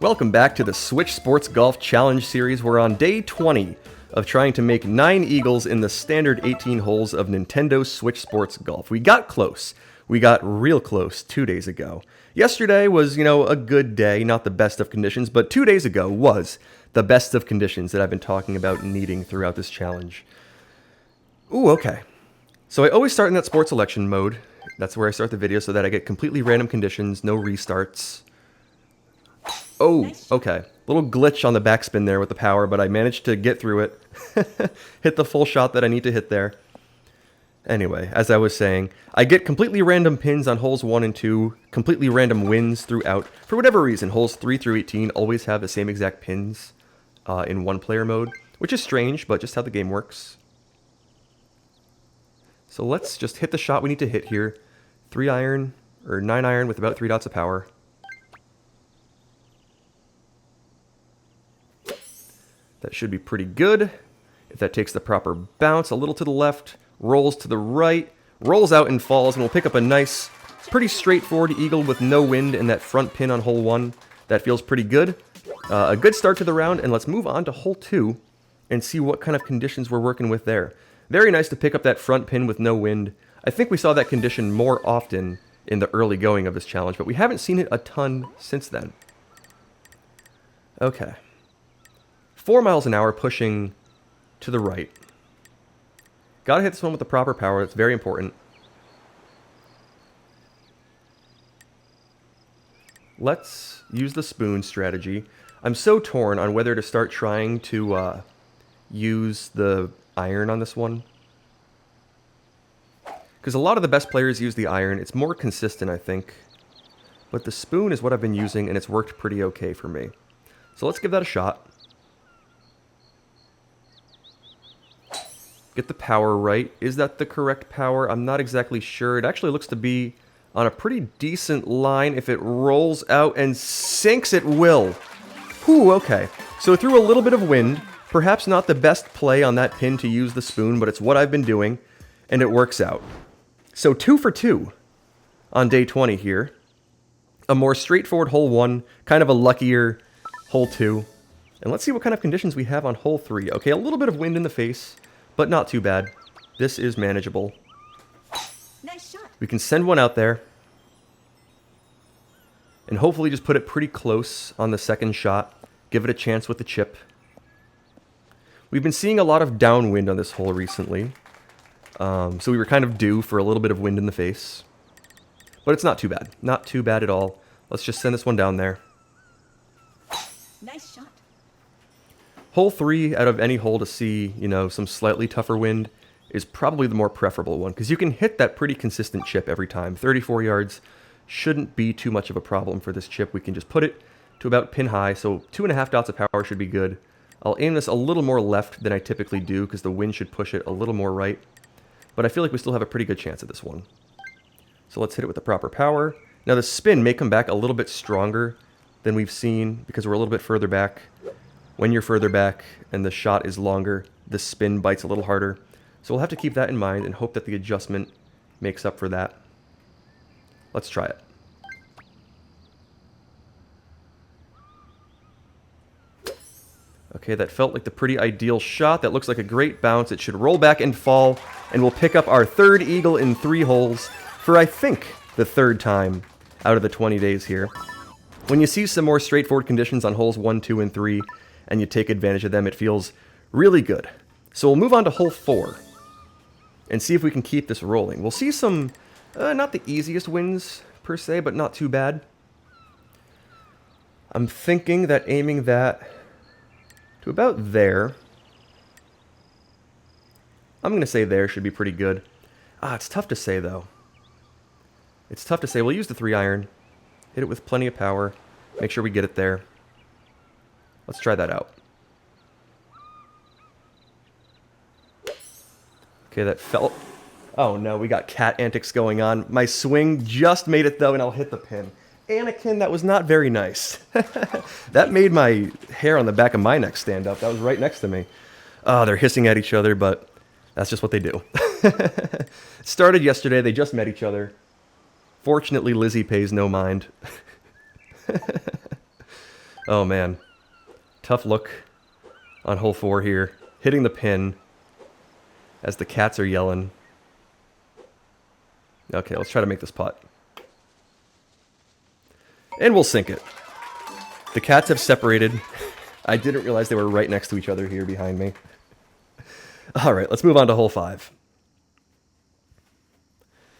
Welcome back to the Switch Sports Golf Challenge Series. We're on day 20 of trying to make 9 eagles in the standard 18 holes of Nintendo Switch Sports Golf. We got close. We got real close 2 days ago. Yesterday was, a good day, not the best of conditions, but 2 days ago was the best of conditions that I've been talking about needing throughout this challenge. Ooh, okay. So I always start in that sports selection mode. That's where I start the video so that I get completely random conditions, no restarts. Oh, okay. Little glitch on the backspin there with the power, but I managed to get through it. Hit the full shot that I need to hit there. Anyway, as I was saying, I get completely random pins on holes 1 and 2, completely random wins throughout. For whatever reason, holes 3 through 18 always have the same exact pins in one-player mode, which is strange, but just how the game works. So let's just hit the shot we need to hit here. 3-iron, or 9-iron with about 3 dots of power. That should be pretty good. If that takes the proper bounce, a little to the left, rolls to the right, rolls out and falls, and we'll pick up a nice, pretty straightforward eagle with no wind and that front pin on hole 1. That feels pretty good. A good start to the round, and let's move on to hole 2 and see what kind of conditions we're working with there. Very nice to pick up that front pin with no wind. I think we saw that condition more often in the early going of this challenge, but we haven't seen it a ton since then. Okay. 4 miles an hour pushing to the right. Gotta hit this one with the proper power. It's very important. Let's use the spoon strategy. I'm so torn on whether to start trying to use the iron on this one. Because a lot of the best players use the iron. It's more consistent, I think. But the spoon is what I've been using, and it's worked pretty okay for me. So let's give that a shot. Get the power right. Is that the correct power? I'm not exactly sure. It actually looks to be on a pretty decent line. If it rolls out and sinks, it will. Whew, okay. So through a little bit of wind, perhaps not the best play on that pin to use the spoon, but it's what I've been doing, and it works out. So 2 for 2 on day 20 here. A more straightforward hole 1, kind of a luckier hole 2. And let's see what kind of conditions we have on hole 3. Okay, a little bit of wind in the face, but not too bad. This is manageable. Nice shot. We can send one out there. And hopefully just put it pretty close on the second shot. Give it a chance with the chip. We've been seeing a lot of downwind on this hole recently. So we were kind of due for a little bit of wind in the face. But it's not too bad. Not too bad at all. Let's just send this one down there. Nice shot. Hole 3 out of any hole to see, some slightly tougher wind is probably the more preferable one, because you can hit that pretty consistent chip every time. 34 yards shouldn't be too much of a problem for this chip. We can just put it to about pin high, so 2.5 dots of power should be good. I'll aim this a little more left than I typically do, because the wind should push it a little more right. But I feel like we still have a pretty good chance at this one. So let's hit it with the proper power. Now the spin may come back a little bit stronger than we've seen, because we're a little bit further back. When you're further back and the shot is longer, the spin bites a little harder. So we'll have to keep that in mind and hope that the adjustment makes up for that. Let's try it. Okay, that felt like the pretty ideal shot. That looks like a great bounce. It should roll back and fall, and we'll pick up our 3rd eagle in 3 holes for, I think, the 3rd time out of the 20 days here. When you see some more straightforward conditions on holes 1, 2, and 3, and you take advantage of them, it feels really good. So we'll move on to hole 4 and see if we can keep this rolling. We'll see some, not the easiest wins per se, but not too bad. I'm thinking that aiming that to about there, I'm going to say there should be pretty good. It's tough to say though. It's tough to say. We'll use the 3-iron, hit it with plenty of power, make sure we get it there. Let's try that out. Okay, that felt... Oh no, we got cat antics going on. My swing just made it though, and I'll hit the pin. Anakin, that was not very nice. That made my hair on the back of my neck stand up. That was right next to me. Oh, they're hissing at each other, but that's just what they do. Started yesterday, they just met each other. Fortunately, Lizzie pays no mind. Oh, man. Tough look on hole 4 here. Hitting the pin as the cats are yelling. Okay, let's try to make this putt. And we'll sink it. The cats have separated. I didn't realize they were right next to each other here behind me. All right, let's move on to hole 5.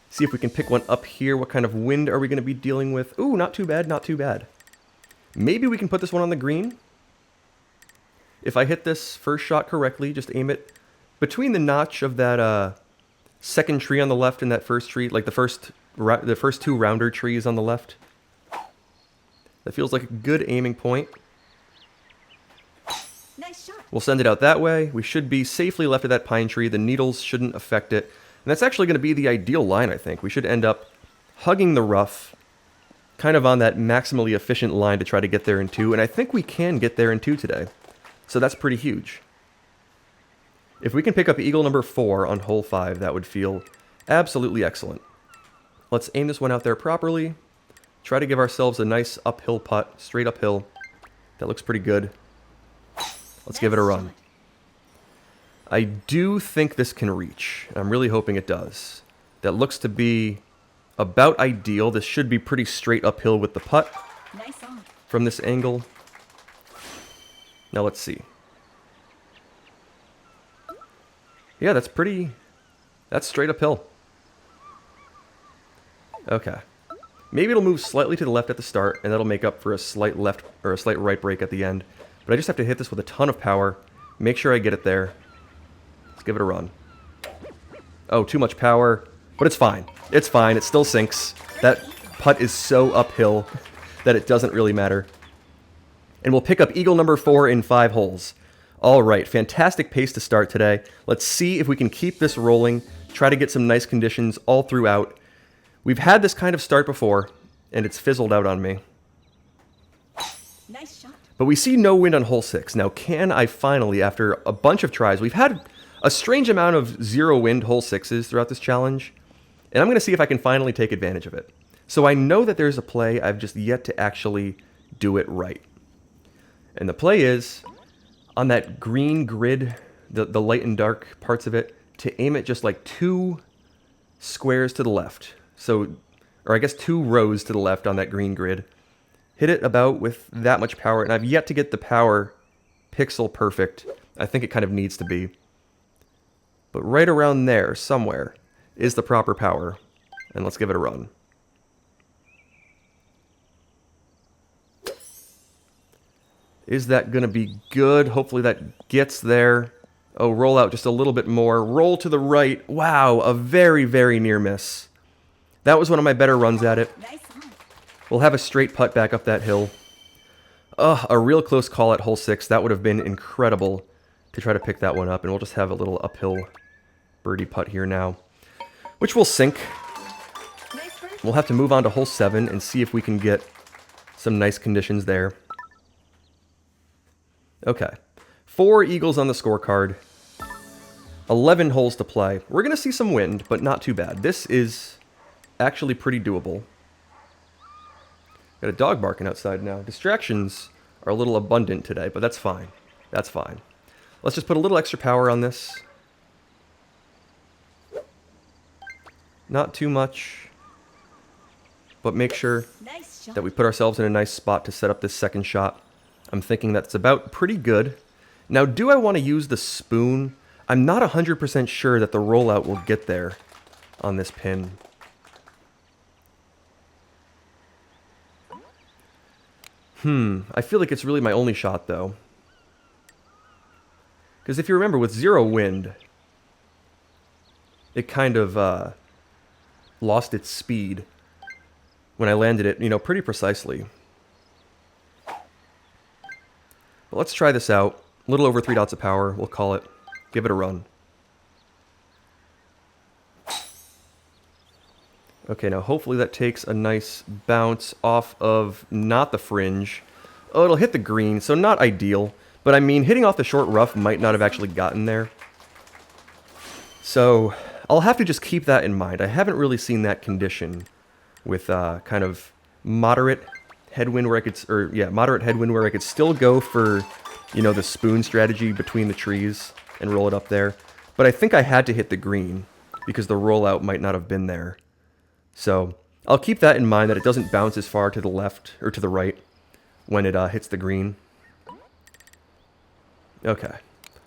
See if we can pick one up here. What kind of wind are we going to be dealing with? Ooh, not too bad, not too bad. Maybe we can put this one on the green. If I hit this first shot correctly, just aim it between the notch of that second tree on the left and that first tree, like the first 2 rounder trees on the left. That feels like a good aiming point. Nice shot. We'll send it out that way. We should be safely left of that pine tree. The needles shouldn't affect it. And that's actually going to be the ideal line, I think. We should end up hugging the rough, kind of on that maximally efficient line to try to get there in 2. And I think we can get there in 2 today. So that's pretty huge. If we can pick up eagle number 4 on hole 5, that would feel absolutely excellent. Let's aim this one out there properly. Try to give ourselves a nice uphill putt, straight uphill. That looks pretty good. Let's give it a run. I do think this can reach. I'm really hoping it does. That looks to be about ideal. This should be pretty straight uphill with the putt. Nice on. From this angle. Now let's see. Yeah, that's straight uphill. Okay. Maybe it'll move slightly to the left at the start, and that'll make up for a slight left or a slight right break at the end. But I just have to hit this with a ton of power. Make sure I get it there. Let's give it a run. Oh, too much power. But it's fine. It's fine. It still sinks. That putt is so uphill that it doesn't really matter. And we'll pick up eagle number 4 in 5 holes. All right, fantastic pace to start today. Let's see if we can keep this rolling, try to get some nice conditions all throughout. We've had this kind of start before, and it's fizzled out on me. Nice shot. But we see no wind on hole 6. Now, can I finally, after a bunch of tries, we've had a strange amount of 0 wind hole 6s throughout this challenge, and I'm going to see if I can finally take advantage of it. So I know that there's a play, I've just yet to actually do it right. And the play is, on that green grid, the light and dark parts of it, to aim it just like 2 squares to the left. So, or I guess 2 rows to the left on that green grid. Hit it about with that much power, and I've yet to get the power pixel perfect. I think it kind of needs to be. But right around there, somewhere, is the proper power. And let's give it a run. Is that going to be good? Hopefully that gets there. Oh, roll out just a little bit more. Roll to the right. Wow, a very, very near miss. That was one of my better runs at it. Nice on. We'll have a straight putt back up that hill. A real close call at hole 6. That would have been incredible to try to pick that one up. And we'll just have a little uphill birdie putt here now, which will sink. Nice birdie. We'll have to move on to hole 7 and see if we can get some nice conditions there. Okay, 4 eagles on the scorecard, 11 holes to play. We're going to see some wind, but not too bad. This is actually pretty doable. Got a dog barking outside now. Distractions are a little abundant today, but that's fine. That's fine. Let's just put a little extra power on this. Not too much, but make sure Nice shot. that we put ourselves in a nice spot to set up this second shot. I'm thinking that's about pretty good. Now, do I want to use the spoon? I'm not 100% sure that the rollout will get there on this pin. I feel like it's really my only shot, though. Because if you remember, with 0 wind, it kind of lost its speed when I landed it, pretty precisely. But let's try this out. A little over 3 dots of power, we'll call it. Give it a run. Okay, now hopefully that takes a nice bounce off of not the fringe. Oh, it'll hit the green, so not ideal. But I mean, hitting off the short rough might not have actually gotten there. So I'll have to just keep that in mind. I haven't really seen that condition with kind of moderate headwind where I could, or yeah, moderate headwind where I could still go for, you know, the spoon strategy between the trees and roll it up there. But I think I had to hit the green because the rollout might not have been there. So I'll keep that in mind, that it doesn't bounce as far to the left or to the right when it hits the green. Okay,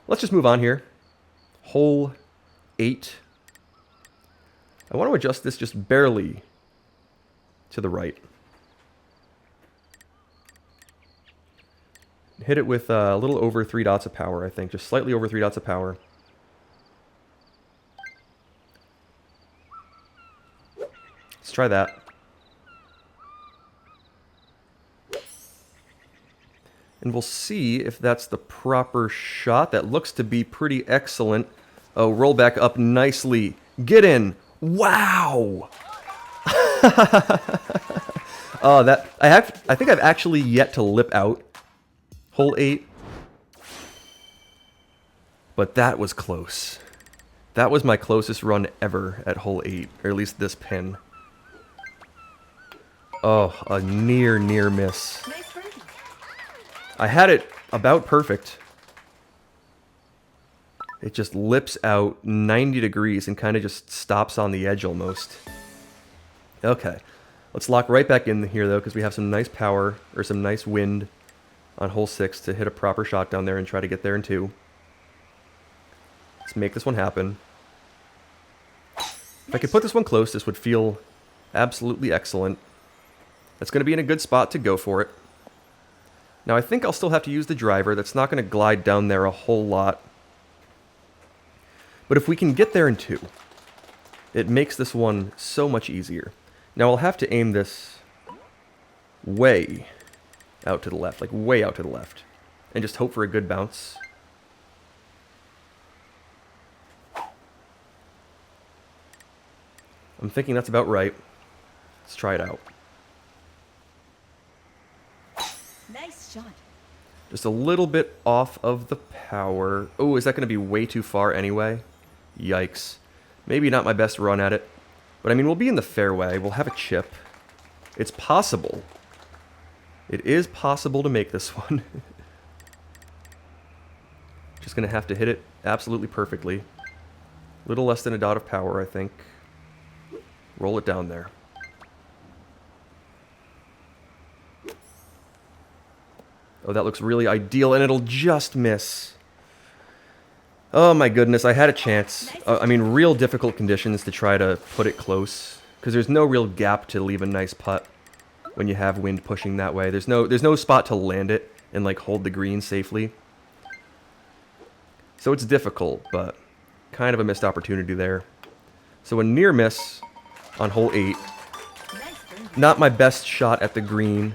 let's just move on here. Hole 8. I want to adjust this just barely to the right. Hit it with a little over 3 dots of power, I think. Just slightly over 3 dots of power. Let's try that. And we'll see if that's the proper shot. That looks to be pretty excellent. Oh, roll back up nicely. Get in. Wow! Oh, I think I've actually yet to lip out hole 8. But that was close. That was my closest run ever at hole 8, or at least this pin. Oh, a near miss. Nice birdie. I had it about perfect. It just lips out 90 degrees and kind of just stops on the edge almost. Okay, let's lock right back in here though, because we have some nice power, or some nice wind on hole 6 to hit a proper shot down there and try to get there in 2. Let's make this one happen. If I could put this one close, this would feel absolutely excellent. That's going to be in a good spot to go for it. Now I think I'll still have to use the driver. That's not going to glide down there a whole lot. But if we can get there in 2, it makes this one so much easier. Now I'll have to aim this way out to the left, like way out to the left, and just hope for a good bounce. I'm thinking that's about right. Let's try it out. Nice shot. Just a little bit off of the power. Oh, is that going to be way too far anyway? Yikes. Maybe not my best run at it. But I mean, we'll be in the fairway. We'll have a chip. It's possible. It is possible to make this one. Just going to have to hit it absolutely perfectly. A little less than a dot of power, I think. Roll it down there. Oh, that looks really ideal, and it'll just miss. Oh my goodness, I had a chance. I mean, real difficult conditions to try to put it close, because there's no real gap to leave a nice putt when you have wind pushing that way. There's no spot to land it and like hold the green safely. So it's difficult, but kind of a missed opportunity there. So a near miss on hole 8. Not my best shot at the green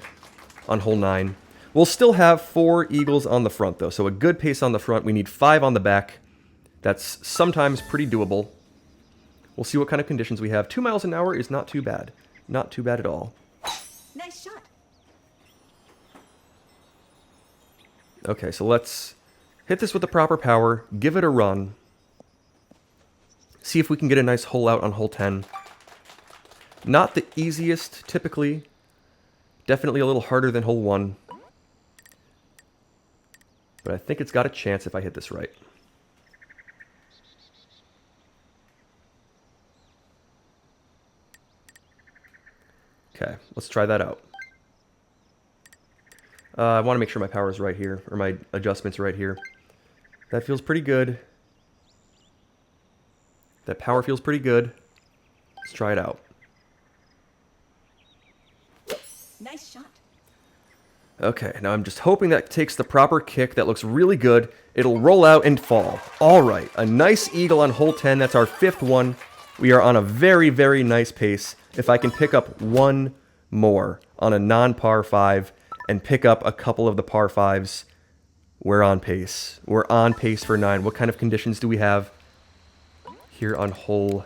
on hole 9. We'll still have 4 eagles on the front, though, so a good pace on the front. We need 5 on the back. That's sometimes pretty doable. We'll see what kind of conditions we have. 2 miles an hour is not too bad. Not too bad at all. Nice shot. Okay, so let's hit this with the proper power, give it a run, see if we can get a nice hole out on hole 10. Not the easiest, typically. Definitely a little harder than hole 1. But I think it's got a chance if I hit this right. Okay, let's try that out. I want to make sure my power is right here, or my adjustment's right here. That feels pretty good. That power feels pretty good. Let's try it out. Nice shot. Okay, now I'm just hoping that takes the proper kick. That looks really good. It'll roll out and fall. All right, a nice eagle on hole 10. That's our 5th one. We are on a very, very nice pace. If I can pick up one more on a non-par 5 and pick up a couple of the par 5s, we're on pace. We're on pace for 9. What kind of conditions do we have here on hole...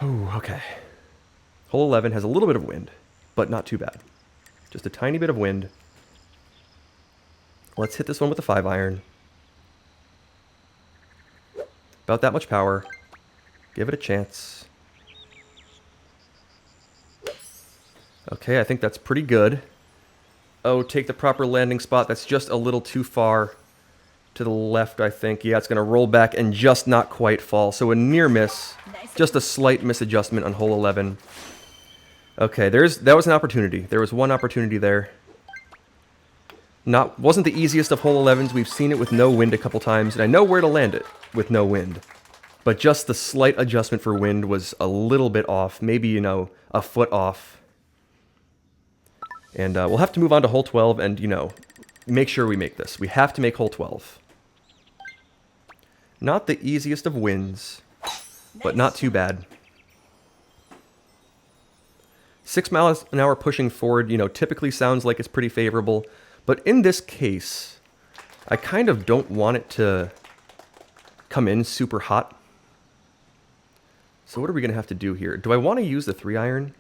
Oh, okay. Hole 11 has a little bit of wind, but not too bad. Just a tiny bit of wind. Let's hit this one with a 5-iron. About that much power. Give it a chance. Okay, I think that's pretty good. Oh, take the proper landing spot. That's just a little too far to the left, I think. Yeah, it's going to roll back and just not quite fall. So a near miss, just a slight misadjustment on hole 11. Okay, that was an opportunity. There was one opportunity there. Wasn't the easiest of hole 11s. We've seen it with no wind a couple times, and I know where to land it with no wind. But just the slight adjustment for wind was a little bit off. Maybe, you know, a foot off. And we'll have to move on to hole 12 and, you know, make sure we make this. We have to make hole 12. Not the easiest of wins, but not too bad. 6 miles an hour pushing forward, you know, typically sounds like it's pretty favorable. But in this case, I kind of don't want it to come in super hot. So what are we going to have to do here? Do I want to use the 3-iron?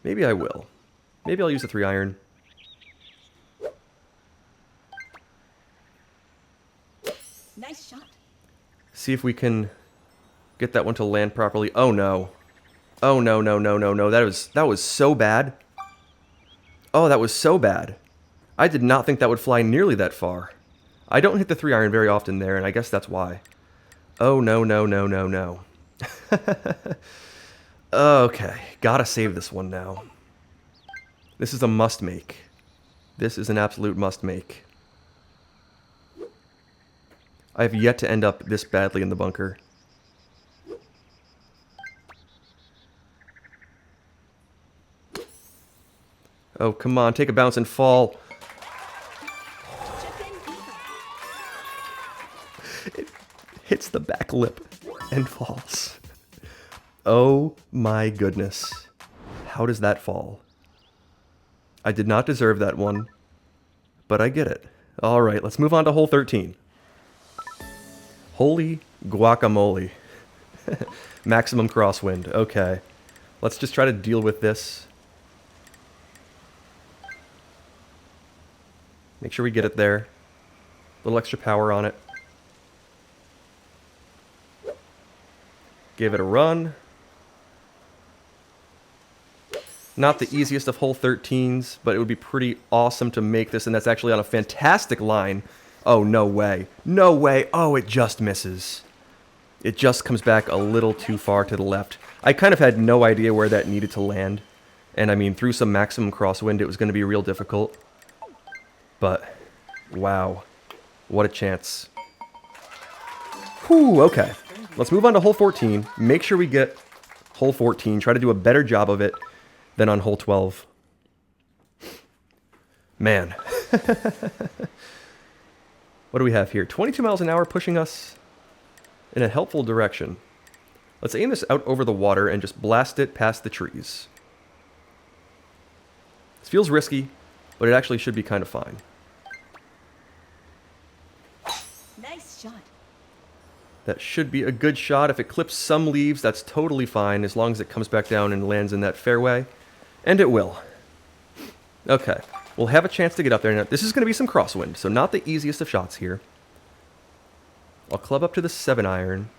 Maybe I will. Maybe I'll use the 3-iron. Nice shot. See if we can get that one to land properly. Oh no. Oh no, no, no, no, no. That was so bad. Oh, that was so bad. I did not think that would fly nearly that far. I don't hit the 3-iron very often there, and I guess that's why. Oh no, no, no, no, no. Okay, gotta save this one now. This is a must make. This is an absolute must make. I have yet to end up this badly in the bunker. Oh, come on, take a bounce and fall. It hits the back lip and falls. Oh my goodness. How does that fall? I did not deserve that one, but I get it. All right, let's move on to hole 13. Holy guacamole. Maximum crosswind. Okay. Let's just try to deal with this. Make sure we get it there. A little extra power on it. Give it a run. Not the easiest of hole 13s, but it would be pretty awesome to make this, and that's actually on a fantastic line. Oh, no way. No way. Oh, it just misses. It just comes back a little too far to the left. I kind of had no idea where that needed to land. And I mean, through some maximum crosswind, it was going to be real difficult. But, wow. What a chance. Whew, okay. Let's move on to hole 14. Make sure we get hole 14. Try to do a better job of it than on hole 12. Man. What do we have here? 22 miles an hour pushing us in a helpful direction. Let's aim this out over the water and just blast it past the trees. This feels risky, but it actually should be kind of fine. Nice shot. That should be a good shot. If it clips some leaves, that's totally fine, as long as it comes back down and lands in that fairway. And it will. Okay, we'll have a chance to get up there. Now, this is going to be some crosswind, so not the easiest of shots here. I'll club up to the 7-iron.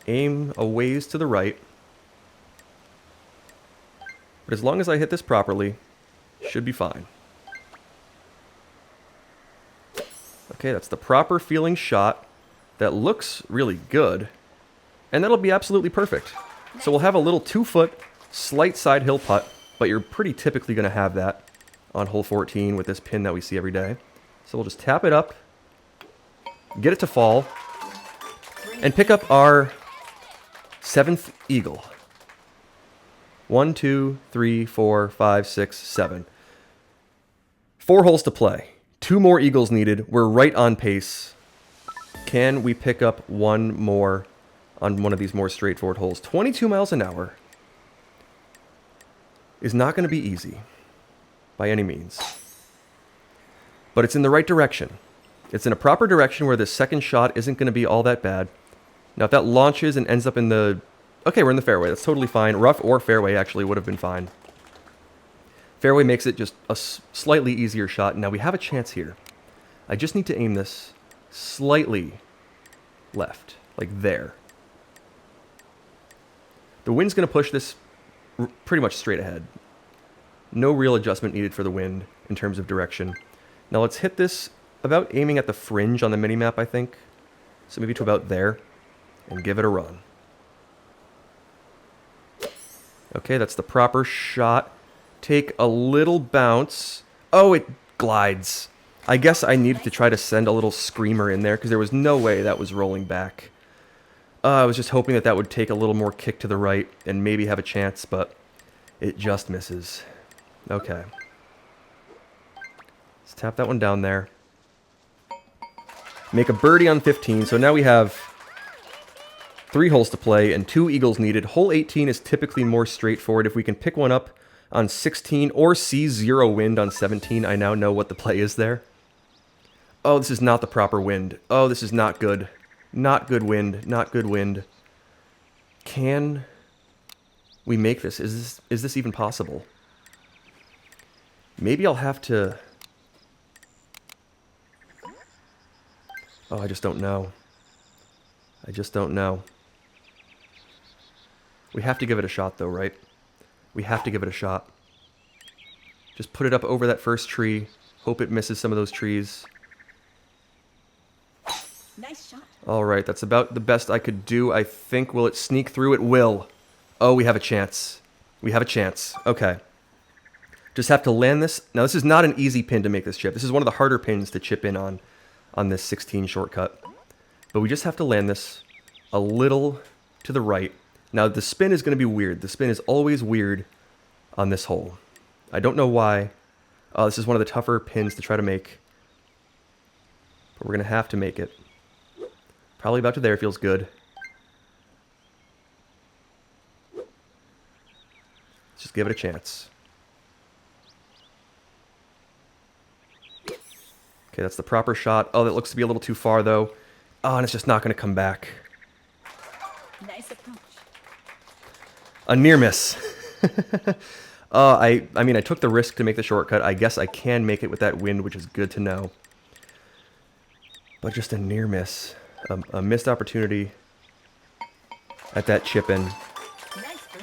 Aim a ways to the right. But as long as I hit this properly, should be fine. Okay, that's the proper feeling shot. That looks really good. And that'll be absolutely perfect. So we'll have a little 2-foot slight side hill putt, but you're pretty typically going to have that on hole 14 with this pin that we see every day. So we'll just tap it up, get it to fall, and pick up our 7th eagle. 1, 2, 3, 4, 5, 6, 7. 4 holes to play. 2 more eagles needed. We're right on pace. Can we pick up one more on one of these more straightforward holes? 22 miles an hour is not going to be easy by any means. But it's in the right direction. It's in a proper direction where this second shot isn't going to be all that bad. Now, if that launches and ends up in the... Okay, we're in the fairway. That's totally fine. Rough or fairway actually would have been fine. Fairway makes it just a slightly easier shot. Now, we have a chance here. I just need to aim this slightly left, like there. The wind's going to push this pretty much straight ahead. No real adjustment needed for the wind in terms of direction. Now let's hit this about aiming at the fringe on the minimap, I think. So maybe to about there. And give it a run. Okay, that's the proper shot. Take a little bounce. Oh, it glides. I guess I needed to try to send a little screamer in there because there was no way that was rolling back. I was just hoping that that would take a little more kick to the right and maybe have a chance, but it just misses. Okay. Let's tap that one down there. Make a birdie on 15, so now we have 3 holes to play and 2 eagles needed. Hole 18 is typically more straightforward. If we can pick one up on 16 or see 0 wind on 17, I now know what the play is there. Oh, this is not the proper wind. Oh, this is not good. Not good wind. Not good wind. Can we make this? Is this even possible? Maybe I'll have to... Oh, I just don't know. I just don't know. We have to give it a shot, though, right? We have to give it a shot. Just put it up over that first tree. Hope it misses some of those trees. Nice shot. All right, that's about the best I could do, I think. Will it sneak through? It will. Oh, we have a chance. We have a chance. Okay. Just have to land this. Now, this is not an easy pin to make this chip. This is one of the harder pins to chip in on this 16 shortcut. But we just have to land this a little to the right. Now, the spin is going to be weird. The spin is always weird on this hole. I don't know why. This is one of the tougher pins to try to make. But we're going to have to make it. Probably about to there. Feels good. Let's just give it a chance. Okay, that's the proper shot. Oh, that looks to be a little too far, though. Oh, and it's just not going to come back. Nice approach. A near miss. I mean, I took the risk to make the shortcut. I guess I can make it with that wind, which is good to know. But just a near miss. A missed opportunity at that chip in.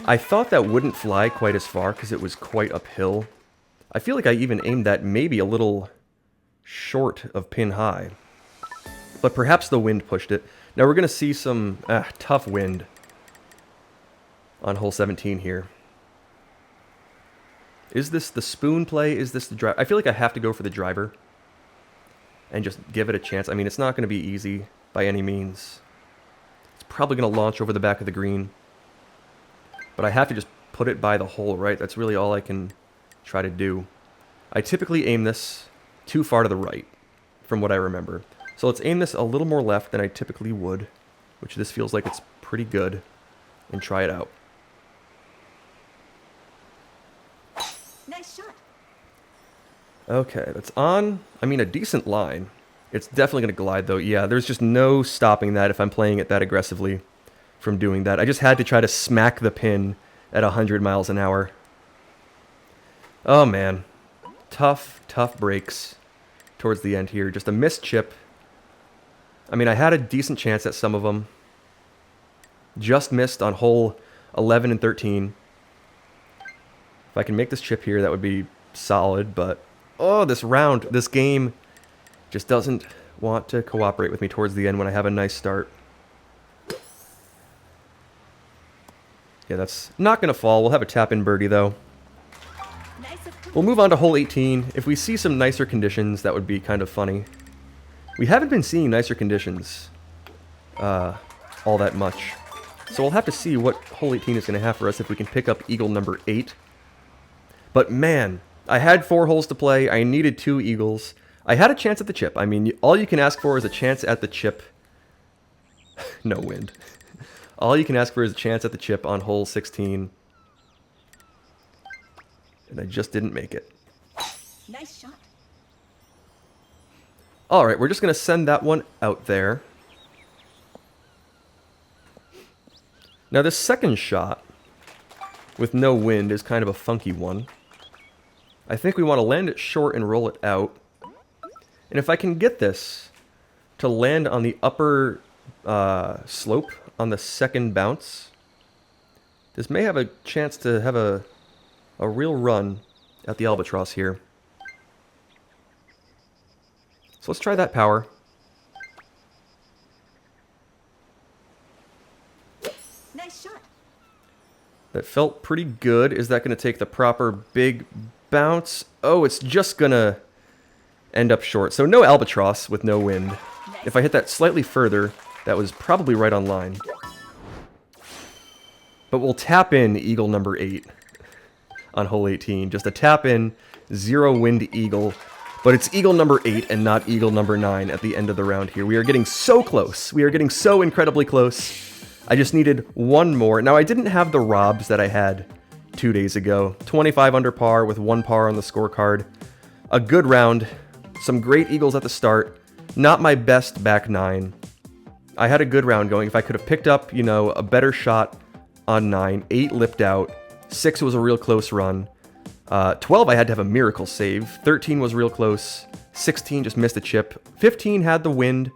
I thought that wouldn't fly quite as far because it was quite uphill. I feel like I even aimed that maybe a little short of pin high. But perhaps the wind pushed it. Now we're going to see some tough wind on hole 17 here. Is this the spoon play? Is this the drive? I feel like I have to go for the driver and just give it a chance. I mean, it's not going to be easy by any means. It's probably going to launch over the back of the green. But I have to just put it by the hole, right? That's really all I can try to do. I typically aim this too far to the right, from what I remember. So let's aim this a little more left than I typically would, which this feels like it's pretty good, and try it out. Nice shot. Okay, that's on, I mean, a decent line. It's definitely going to glide, though. Yeah, there's just no stopping that if I'm playing it that aggressively from doing that. I just had to try to smack the pin at 100 miles an hour. Oh, man. Tough, tough breaks towards the end here. Just a missed chip. I mean, I had a decent chance at some of them. Just missed on hole 11 and 13. If I can make this chip here, that would be solid, but... Oh, this game just doesn't want to cooperate with me towards the end when I have a nice start. Yeah, that's not going to fall. We'll have a tap-in birdie, though. We'll move on to hole 18. If we see some nicer conditions, that would be kind of funny. We haven't been seeing nicer conditions all that much. So we'll have to see what hole 18 is going to have for us if we can pick up eagle number 8. But man, I had 4 holes to play. I needed 2 eagles. I had a chance at the chip. I mean, all you can ask for is a chance at the chip. No wind. All you can ask for is a chance at the chip on hole 16. And I just didn't make it. Nice shot. All right, we're just going to send that one out there. Now, this second shot with no wind is kind of a funky one. I think we want to land it short and roll it out. And if I can get this to land on the upper slope on the second bounce, This may have a chance to have a real run at the albatross here. So let's try that power. Nice shot. That felt pretty good. Is that going to take the proper big bounce? Oh, it's just going to end up short. So no albatross with no wind. If I hit that slightly further, that was probably right on line. But we'll tap in eagle number 8 on hole 18. Just a tap in, 0 wind eagle. But it's eagle number 8 and not eagle number 9 at the end of the round here. We are getting so close. We are getting so incredibly close. I just needed one more. Now, I didn't have the robs that I had 2 days ago. 25 under par with 1 par on the scorecard. A good round. Some great eagles at the start. Not my best back 9. I had a good round going. If I could have picked up, you know, a better shot on 9. 8 lipped out. 6 was a real close run. 12, I had to have a miracle save. 13 was real close. 16 just missed a chip. 15 had the wind.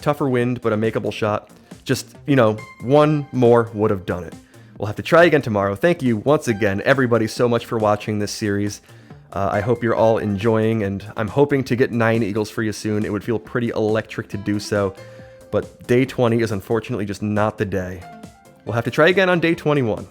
Tougher wind, but a makeable shot. Just, you know, one more would have done it. We'll have to try again tomorrow. Thank you once again, everybody, so much for watching this series. I hope you're all enjoying, and I'm hoping to get 9 eagles for you soon. It would feel pretty electric to do so, but day 20 is unfortunately just not the day. We'll have to try again on day 21.